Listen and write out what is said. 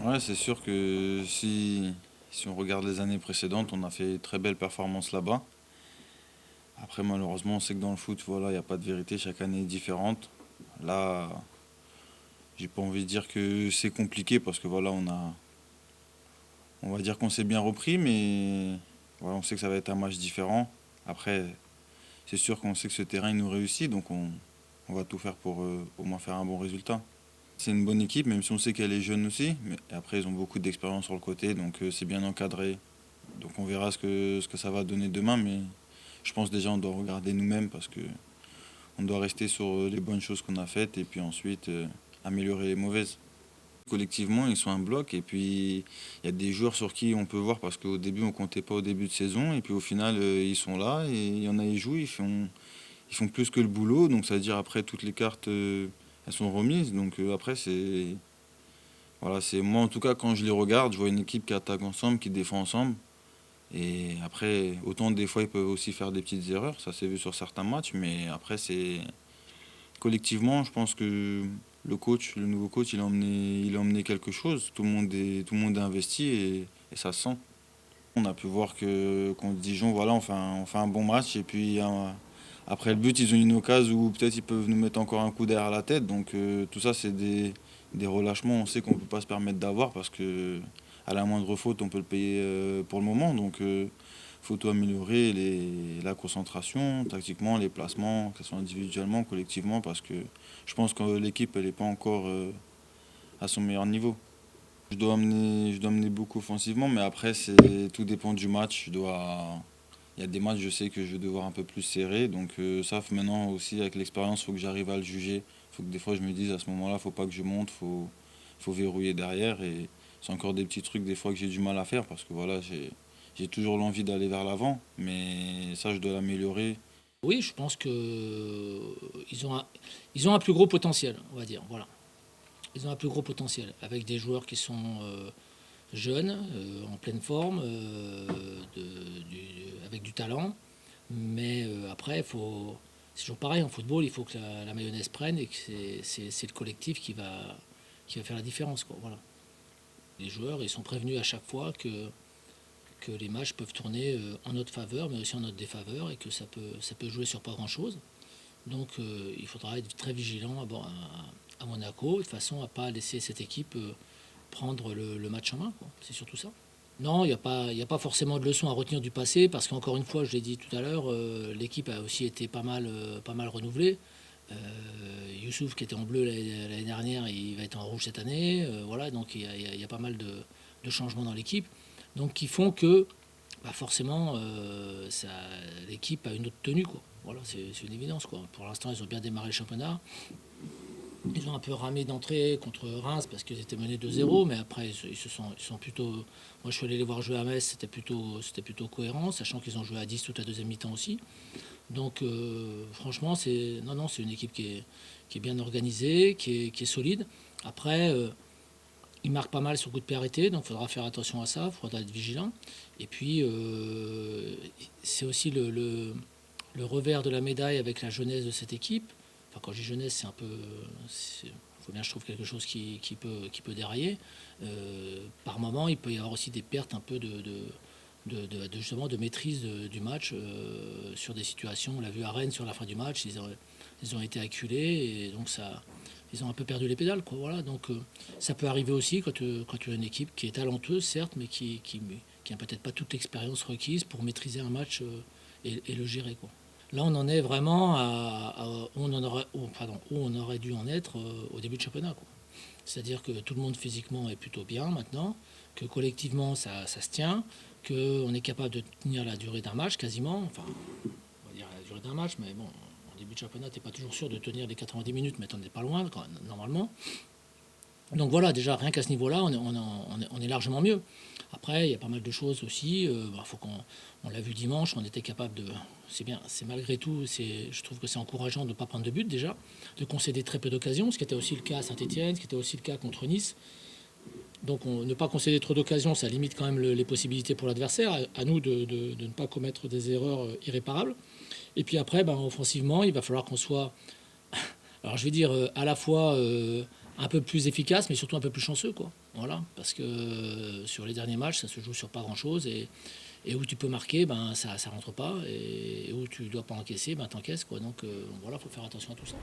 Ouais, c'est sûr que si on regarde les années précédentes, on a fait très belles performances là-bas. Après, malheureusement, on sait que dans le foot, voilà, il n'y a pas de vérité, chaque année est différente. Là, j'ai pas envie de dire que c'est compliqué parce que voilà, on va dire qu'on s'est bien repris, mais voilà, on sait que ça va être un match différent. Après, c'est sûr qu'on sait que ce terrain il nous réussit, donc on va tout faire pour au moins faire un bon résultat. C'est une bonne équipe, même si on sait qu'elle est jeune aussi, mais après ils ont beaucoup d'expérience sur le côté, donc c'est bien encadré. Donc on verra ce que ça va donner demain, mais je pense déjà on doit regarder nous-mêmes parce que on doit rester sur les bonnes choses qu'on a faites et puis ensuite améliorer les mauvaises. Collectivement, ils sont un bloc et puis il y a des joueurs sur qui on peut voir parce qu'au début on comptait pas au début de saison et puis au final ils sont là et il y en a ils jouent, ils font plus que le boulot, donc ça veut dire après toutes les cartes elles sont remises, donc après c'est voilà, c'est moi en tout cas quand je les regarde, je vois une équipe qui attaque ensemble, qui défend ensemble. Et après, autant des fois ils peuvent aussi faire des petites erreurs, ça s'est vu sur certains matchs, mais après c'est collectivement, je pense que le coach, le nouveau coach, il a emmené quelque chose. Tout le monde est investi et ça se sent. On a pu voir que contre Dijon, voilà, on fait un bon match et puis après le but, ils ont une occasion où peut-être ils peuvent nous mettre encore un coup derrière la tête. Donc tout ça, c'est des relâchements. On sait qu'on ne peut pas se permettre d'avoir parce que à la moindre faute, on peut le payer pour le moment. Donc faut tout améliorer la concentration, tactiquement, les placements, que ce soit individuellement, collectivement, parce que je pense que l'équipe, elle n'est pas encore à son meilleur niveau. Je dois amener beaucoup offensivement, mais après, tout dépend du match. Il y a des matchs, je sais que je vais devoir un peu plus serrer. Donc ça, maintenant aussi, avec l'expérience, il faut que j'arrive à le juger. Il faut que des fois, je me dise à ce moment-là, il ne faut pas que je monte, faut verrouiller derrière. Et c'est encore des petits trucs des fois que j'ai du mal à faire parce que voilà, j'ai toujours l'envie d'aller vers l'avant, mais ça, je dois l'améliorer. Oui, je pense que ils ont un plus gros potentiel, on va dire. Voilà. Ils ont un plus gros potentiel avec des joueurs qui sont jeunes, en pleine forme, avec du talent. Mais après, c'est toujours pareil en football, il faut que la mayonnaise prenne et que c'est le collectif qui va faire la différence, quoi. Voilà. Les joueurs, ils sont prévenus à chaque fois que les matchs peuvent tourner en notre faveur, mais aussi en notre défaveur, et que ça peut jouer sur pas grand-chose. Donc il faudra être très vigilant à Monaco, de façon à ne pas laisser cette équipe prendre le match en main, quoi. C'est surtout ça. Non, il y a pas forcément de leçons à retenir du passé, parce qu'encore une fois, je l'ai dit tout à l'heure, l'équipe a aussi été pas mal renouvelée. Youssouf, qui était en bleu l'année dernière, il va être en rouge cette année. Voilà, donc il y a pas mal de changements dans l'équipe. Donc qui font que bah forcément, l'équipe a une autre tenue, quoi. Voilà, c'est une évidence, quoi. Pour l'instant, ils ont bien démarré le championnat. Ils ont un peu ramé d'entrée contre Reims parce qu'ils étaient menés 2-0, mais après ils sont plutôt. Moi, je suis allé les voir jouer à Metz, c'était plutôt cohérent, sachant qu'ils ont joué à 10 toute la deuxième mi-temps aussi. Donc, franchement, c'est une équipe qui est bien organisée, qui est solide. Après, ils marquent pas mal sur coup de pied arrêté, donc il faudra faire attention à ça, il faudra être vigilant. Et puis, c'est aussi le revers de la médaille avec la jeunesse de cette équipe. Enfin, quand je dis jeunesse, c'est un peu. Il faut bien que je trouve quelque chose qui peut dérailler. Par moment, il peut y avoir aussi des pertes un peu justement de maîtrise du match sur des situations. On l'a vu à Rennes sur la fin du match, ils ont été acculés et donc ils ont un peu perdu les pédales, quoi. Voilà, donc ça peut arriver aussi quand tu as une équipe qui est talenteuse, certes, mais qui n'a peut-être pas toute l'expérience requise pour maîtriser un match et le gérer, quoi. Là, on en est vraiment où on aurait dû en être au début de championnat, quoi. C'est-à-dire que tout le monde physiquement est plutôt bien maintenant, que collectivement ça se tient, qu'on est capable de tenir la durée d'un match quasiment, enfin, on va dire la durée d'un match, mais bon, en début de championnat, tu n'es pas toujours sûr de tenir les 90 minutes, mais tu n'en es pas loin, quand, normalement. Donc voilà, déjà, rien qu'à ce niveau-là, on est largement mieux. Après, il y a pas mal de choses aussi. Faut on l'a vu dimanche, on était capable de. C'est bien, c'est malgré tout, je trouve que c'est encourageant de ne pas prendre de but déjà, de concéder très peu d'occasions, ce qui était aussi le cas à Saint-Etienne, ce qui était aussi le cas contre Nice. Donc ne pas concéder trop d'occasions, ça limite quand même les possibilités pour l'adversaire. À nous de ne pas commettre des erreurs irréparables. Et puis après, offensivement, il va falloir qu'on soit Alors je vais dire à la fois un peu plus efficace, mais surtout un peu plus chanceux, quoi. Voilà, parce que sur les derniers matchs, ça se joue sur pas grand-chose et où tu peux marquer, ben ça rentre pas, et où tu dois pas encaisser, ben t'encaisses, quoi. Donc voilà, faut faire attention à tout ça.